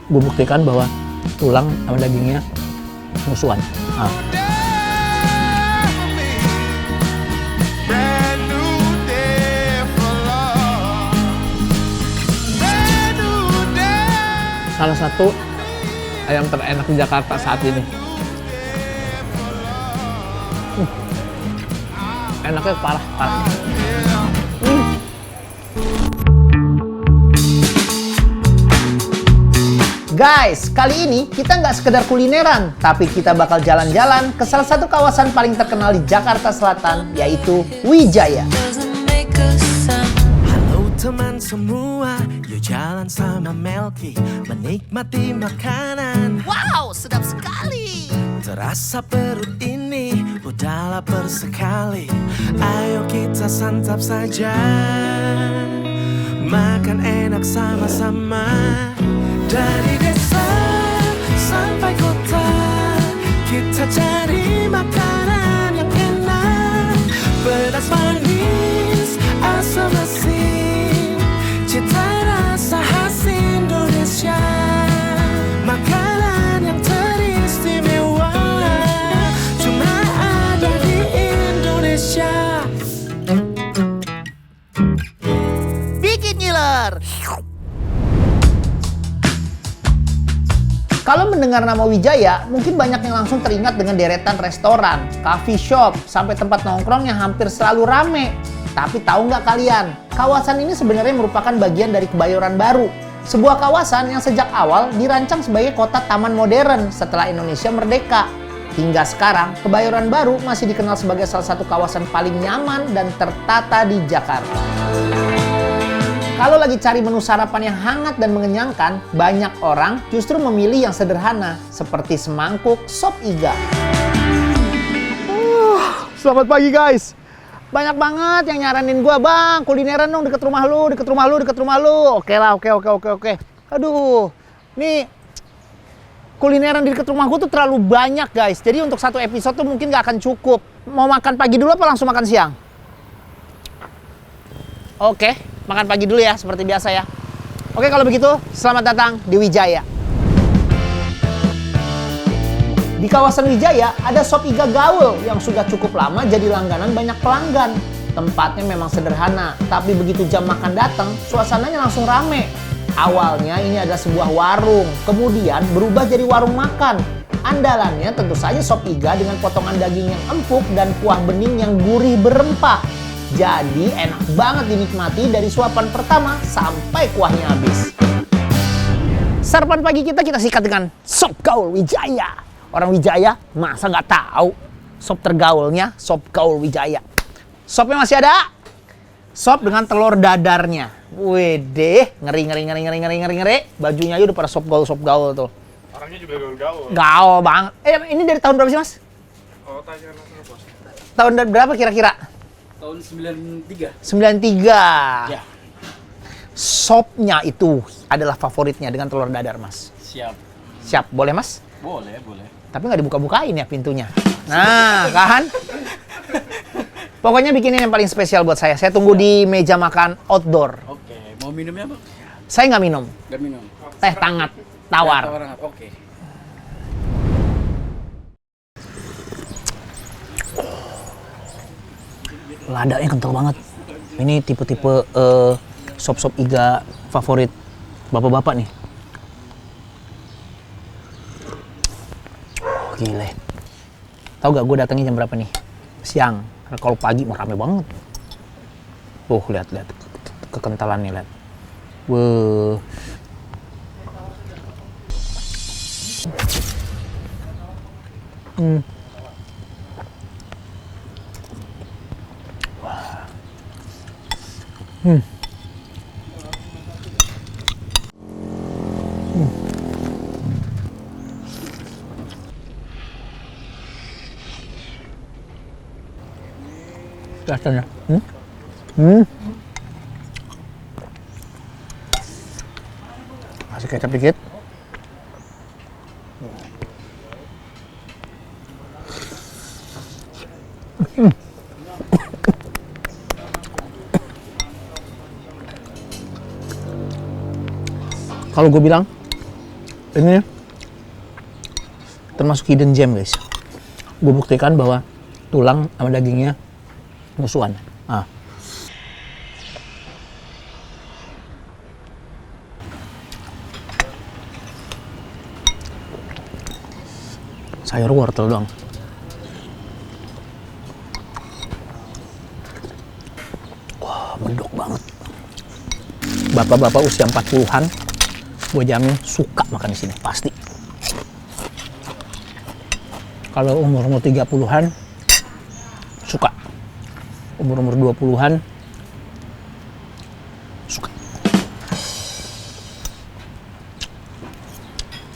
gue buktikan bahwa tulang sama dagingnya musuhan. Nah. Salah satu ayam terenak di Jakarta saat ini. Enaknya parah. Guys, kali ini kita nggak sekedar kulineran, tapi kita bakal jalan-jalan ke salah satu kawasan paling terkenal di Jakarta Selatan, yaitu Wijaya. Halo teman semua, yuk jalan sama Melky, menikmati makanan. Wow, sedap sekali. Terasa perut ini udah lapar sekali. Ayo kita santap saja, makan enak sama-sama. Dari desa sampai kota, kita cari makanan yang enak. Pedas manis, asam asin, cita rasa khas Indonesia. Makanan yang teristimewa cuma ada di Indonesia. Bikin ngiler. Kalau mendengar nama Wijaya, mungkin banyak yang langsung teringat dengan deretan restoran, coffee shop, sampai tempat nongkrong yang hampir selalu rame. Tapi tahu nggak kalian, kawasan ini sebenarnya merupakan bagian dari Kebayoran Baru. Sebuah kawasan yang sejak awal dirancang sebagai kota taman modern setelah Indonesia merdeka. Hingga sekarang, Kebayoran Baru masih dikenal sebagai salah satu kawasan paling nyaman dan tertata di Jakarta. Kalau lagi cari menu sarapan yang hangat dan mengenyangkan, banyak orang justru memilih yang sederhana, seperti semangkuk sop iga. Selamat pagi guys. Banyak banget yang nyaranin gua, "Bang, kulineran dong deket rumah lu, deket rumah lu, deket rumah lu." Oke lah, oke. Aduh, nih kulineran di deket rumah gua tuh terlalu banyak guys. Jadi untuk satu episode tuh mungkin gak akan cukup. Mau makan pagi dulu apa langsung makan siang? Oke, makan pagi dulu ya, seperti biasa ya. Oke, kalau begitu, selamat datang di Wijaya. Di kawasan Wijaya, ada sop iga gaul yang sudah cukup lama jadi langganan banyak pelanggan. Tempatnya memang sederhana, tapi begitu jam makan datang, suasananya langsung rame. Awalnya ini adalah sebuah warung, kemudian berubah jadi warung makan. Andalannya tentu saja sop iga dengan potongan daging yang empuk dan kuah bening yang gurih berempah. Jadi enak banget dinikmati dari suapan pertama sampai kuahnya habis. Sarapan pagi kita sikat dengan sop gaul Wijaya. Orang Wijaya masa nggak tahu sop tergaulnya sop gaul Wijaya. Sopnya masih ada. Sop dengan telur dadarnya. Wede, ngeri. Bajunya aja udah pada sop gaul tuh. Orangnya juga gaul. Gaul banget. Ini dari tahun berapa sih, Mas? Oh, tanya langsung bos. Tahun berapa kira-kira? Tahun 93. 93. Ya. Sopnya itu adalah favoritnya dengan telur dadar, Mas. Siap, boleh, Mas? Boleh. Tapi nggak dibuka-bukain ya pintunya. Nah, kan? Pokoknya bikinin yang paling spesial buat saya. Saya tunggu di meja makan outdoor. Oke, mau minumnya Bang? Saya nggak minum. Nggak minum. Teh hangat, tawar. Tawar hangat, oke. Ladanya kental banget. Ini tipe-tipe sop-sop iga favorit bapak-bapak nih. Gile. Tahu gak gue datangnya jam berapa nih? Siang. Karena kalau pagi mau rame banget. Tuh, lihat. Kekentalannya, lihat. Wuh. Rasanya. Kasih kecap dikit. Kalau gue bilang Ini termasuk hidden gem guys. Gue buktikan bahwa tulang sama dagingnya musuhan. Ah. Sayur wortel dong. Wah, medok banget. Bapak-bapak usia 40-an, gue jamin suka makan di sini, pasti. Kalau umur-umur 30-an, suka. Umur-umur 20-an, suka.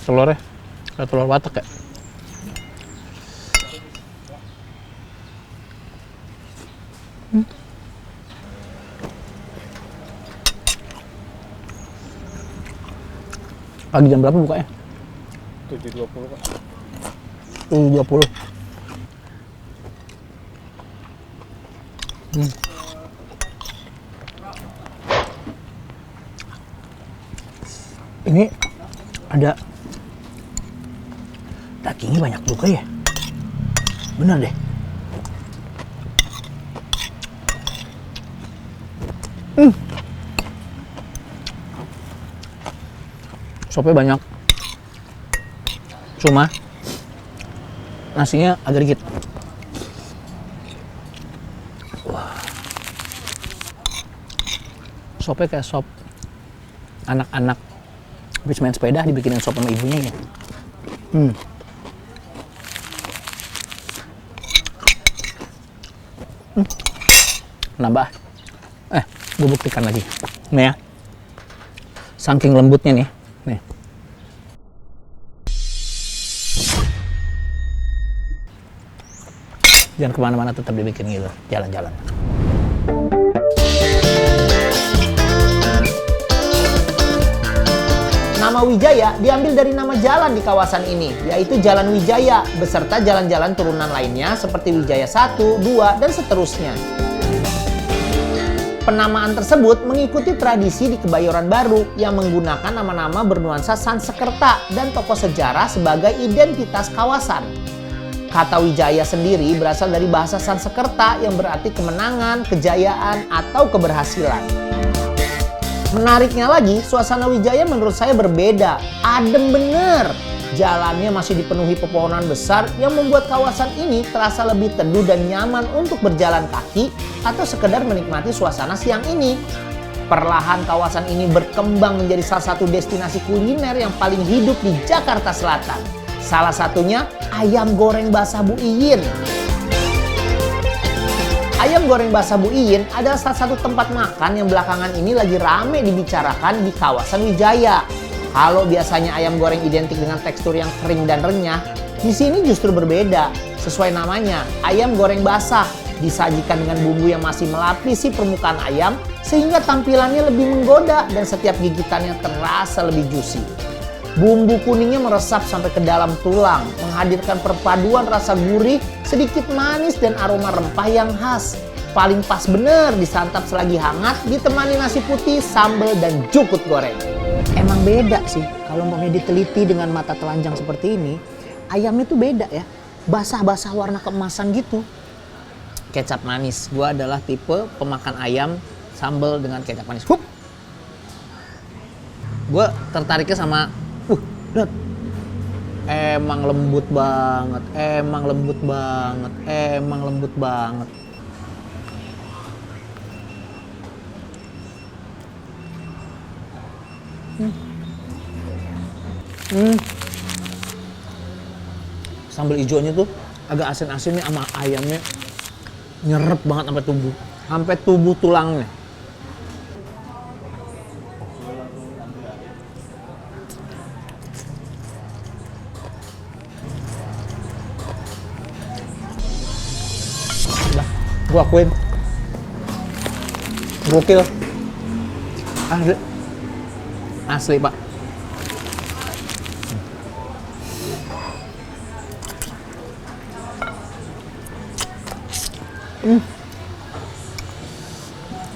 Telurnya, kayak telur watek ya. Pagi jam berapa bukanya? 7.20 Pak. 7.20. Ini ada dagingnya banyak juga ya? Bener deh. Sopnya banyak, cuma nasinya agak dikit. Wah. Sopnya kayak sop anak-anak habis main sepeda dibikinin sop sama ibunya ya. Nambah. Gue buktikan lagi. Nih ya. Saking lembutnya nih. Nih. Jangan kemana-mana, tetap dibikin gitu. Jalan-jalan. Nama Wijaya diambil dari nama jalan di kawasan ini, yaitu Jalan Wijaya, beserta jalan-jalan turunan lainnya seperti Wijaya 1, 2, dan seterusnya. Penamaan tersebut mengikuti tradisi di Kebayoran Baru yang menggunakan nama-nama bernuansa Sansekerta dan tokoh sejarah sebagai identitas kawasan. Kata Wijaya sendiri berasal dari bahasa Sansekerta yang berarti kemenangan, kejayaan, atau keberhasilan. Menariknya lagi, suasana Wijaya menurut saya berbeda, adem bener. Jalannya masih dipenuhi pepohonan besar yang membuat kawasan ini terasa lebih teduh dan nyaman untuk berjalan kaki atau sekedar menikmati suasana siang ini. Perlahan kawasan ini berkembang menjadi salah satu destinasi kuliner yang paling hidup di Jakarta Selatan. Salah satunya ayam goreng basah Bu Iin. Ayam goreng basah Bu Iin adalah salah satu tempat makan yang belakangan ini lagi rame dibicarakan di kawasan Wijaya. Kalau biasanya ayam goreng identik dengan tekstur yang kering dan renyah, di sini justru berbeda. Sesuai namanya, ayam goreng basah disajikan dengan bumbu yang masih melapisi permukaan ayam sehingga tampilannya lebih menggoda dan setiap gigitannya terasa lebih juicy. Bumbu kuningnya meresap sampai ke dalam tulang, menghadirkan perpaduan rasa gurih, sedikit manis dan aroma rempah yang khas. Paling pas bener disantap selagi hangat, ditemani nasi putih, sambal, dan jukut goreng. Emang beda sih, kalau mau diteliti dengan mata telanjang seperti ini, ayamnya tuh beda ya. Basah-basah warna keemasan gitu. Kecap manis, gua adalah tipe pemakan ayam sambal dengan kecap manis. Gua tertariknya sama, lihat. Emang lembut banget, emang lembut banget, emang lembut banget. Sambal hijaunya tuh agak asin-asinnya sama ayamnya nyerep banget sampai tubuh tulangnya. Udah, gua akuin gokil. Asli Pak.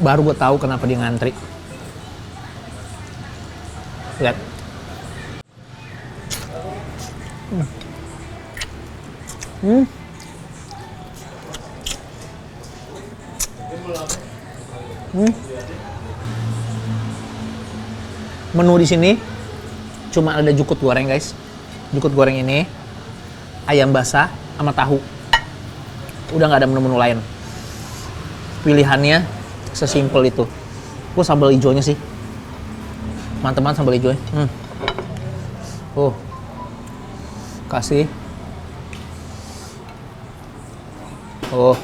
Baru gue tahu kenapa dia ngantri. Lihat. Menu di sini cuma ada jukut goreng, guys. Jukut goreng ini, ayam basah sama tahu. Udah nggak ada menu-menu lain. Pilihannya sesimpel itu. Gue sambal hijaunya sih. Mantep banget sambal hijaunya. Oh. Kasih. Oh.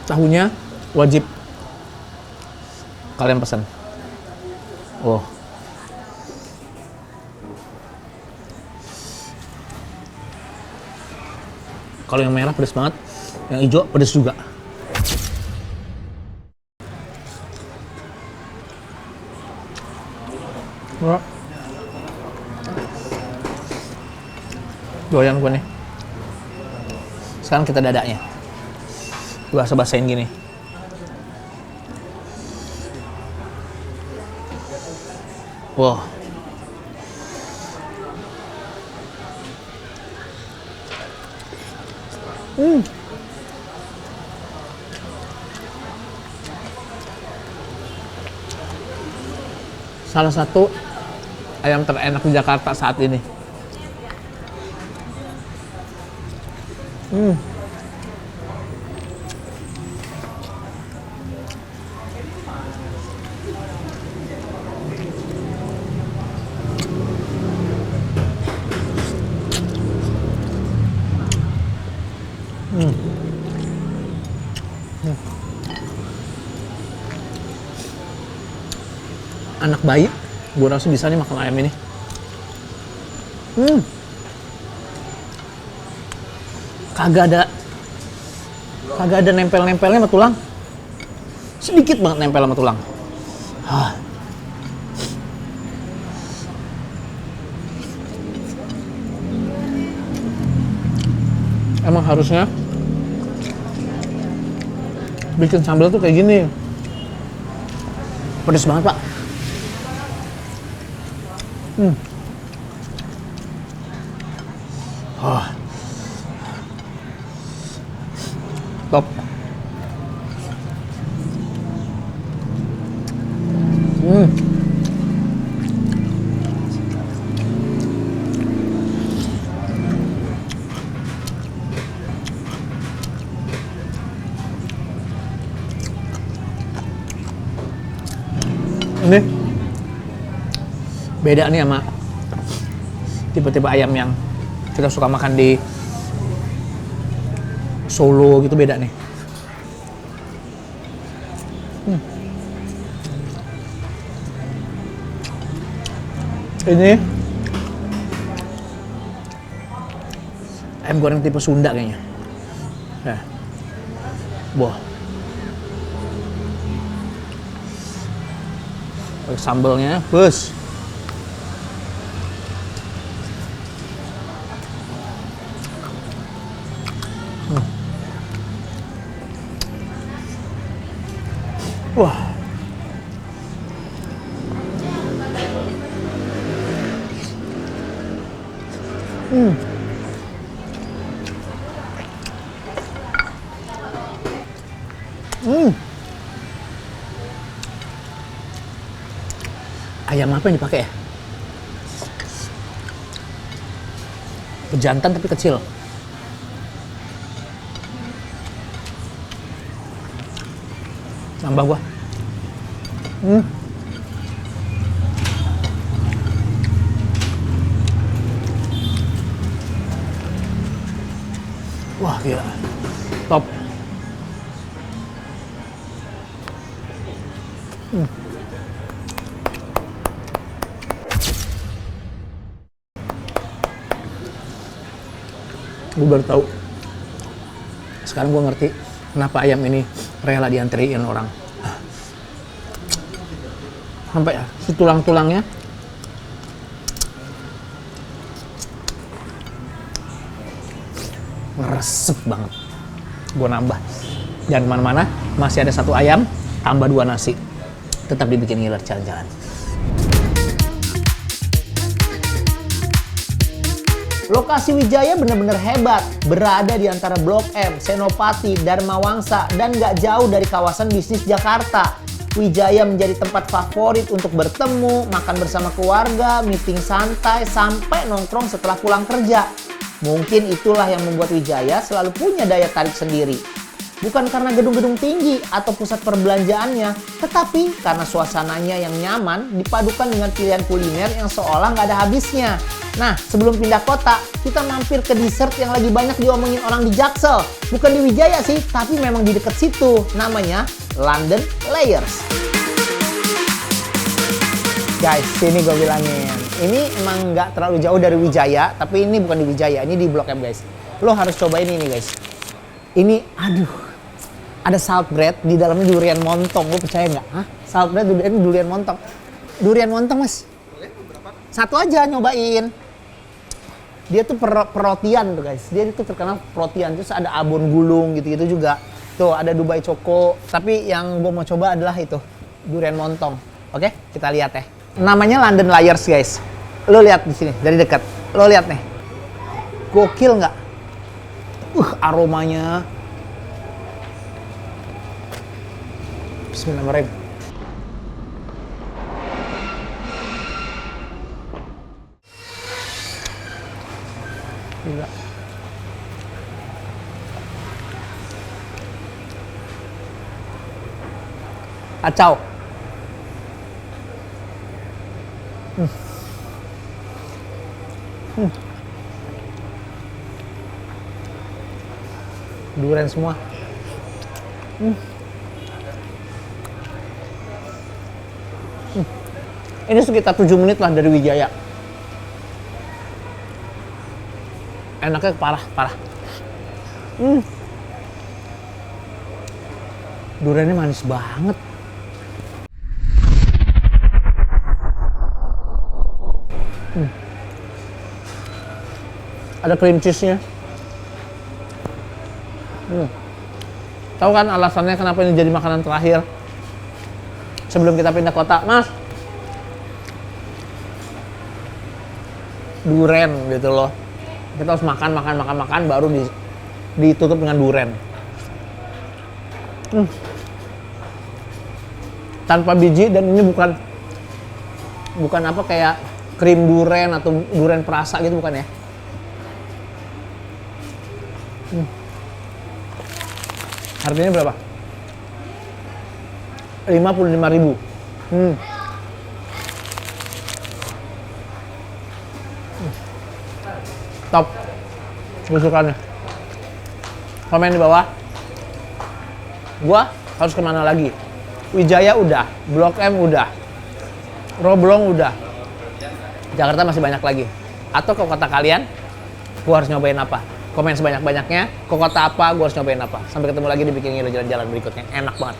Tahunya wajib kalian pesan. Oh. Kalau yang merah pedas banget, yang hijau pedas juga. Wah. Doyan gue nih. Sekarang kita dadanya. Basah-basahin gini. Wow. Salah satu ayam terenak di Jakarta saat ini. Anak bayi, gue rasa bisa nih makan ayam ini. Kagak ada nempel-nempelnya sama tulang. Sedikit banget nempel sama tulang. Emang harusnya bikin sambal tuh kayak gini. Pedes banget, Pak. Top. Ini beda nih sama tipe-tipe ayam yang kita suka makan di Solo gitu, beda nih. Ini ayam goreng tipe Sunda kayaknya. Nah. Wah. Pakai sambalnya, bus. Wah. Ayam apa yang dipakai ya? Pejantan tapi kecil. Nambah gua. Wah, gila. Top. Gue baru tahu. Sekarang gue ngerti kenapa ayam ini rela diantriin orang. Sampai ya, si tulang-tulangnya ngeresep banget. Gue nambah. Jangan kemana-mana, masih ada 1 ayam, tambah 2 nasi. Tetap dibikin ngiler jalan-jalan. Lokasi Wijaya benar-benar hebat, berada di antara Blok M, Senopati, Dharma Wangsa, dan gak jauh dari kawasan bisnis Jakarta. Wijaya menjadi tempat favorit untuk bertemu, makan bersama keluarga, meeting santai, sampai nongkrong setelah pulang kerja. Mungkin itulah yang membuat Wijaya selalu punya daya tarik sendiri. Bukan karena gedung-gedung tinggi atau pusat perbelanjaannya, tetapi karena suasananya yang nyaman dipadukan dengan pilihan kuliner yang seolah nggak ada habisnya. Nah, sebelum pindah kota, kita mampir ke dessert yang lagi banyak diomongin orang di Jaksel. Bukan di Wijaya sih, tapi memang di dekat situ. Namanya London Layers. Guys, sini gue bilangin. Ini emang nggak terlalu jauh dari Wijaya, tapi ini bukan di Wijaya, ini di Blok M guys. Lo harus cobain ini guys. Ini, aduh. Ada salt bread, di dalamnya durian montong. Lo percaya nggak? Hah? Salt bread, ini durian montong. Durian montong, Mas. Satu aja nyobain. Dia tuh perotian tuh, guys. Dia itu terkenal perotian. Terus ada abon gulung gitu-gitu juga. Tuh, ada Dubai Choco. Tapi yang gue mau coba adalah itu. Durian montong. Oke, kita lihat ya. Namanya London Layers, guys. Lo lihat di sini, dari dekat. Lo lihat nih. Gokil nggak? Aromanya. Bismillahirrahmanirrahim. Gila. Kacau. Durian semua. Ini sekitar 7 menit lah dari Wijaya. Enaknya parah. Duriannya manis banget. Ada cream cheese-nya. Tahu kan alasannya kenapa ini jadi makanan terakhir sebelum kita pindah kota, Mas? Duren gitu loh. Kita harus makan baru ditutup dengan duren. Tanpa biji, dan ini bukan apa kayak krim duren atau duren perasa gitu, bukan ya? Harganya berapa? 55.000. Top. Gue suka nih. Komen di bawah. Gua harus kemana lagi? Wijaya udah, Blok M udah, Roblong udah. Jakarta masih banyak lagi. Atau ke kota kalian, gua harus nyobain apa? Komen sebanyak-banyaknya. Ke kota apa, gua harus nyobain apa. Sampai ketemu lagi di Bikin Gila Jalan-Jalan berikutnya. Enak banget.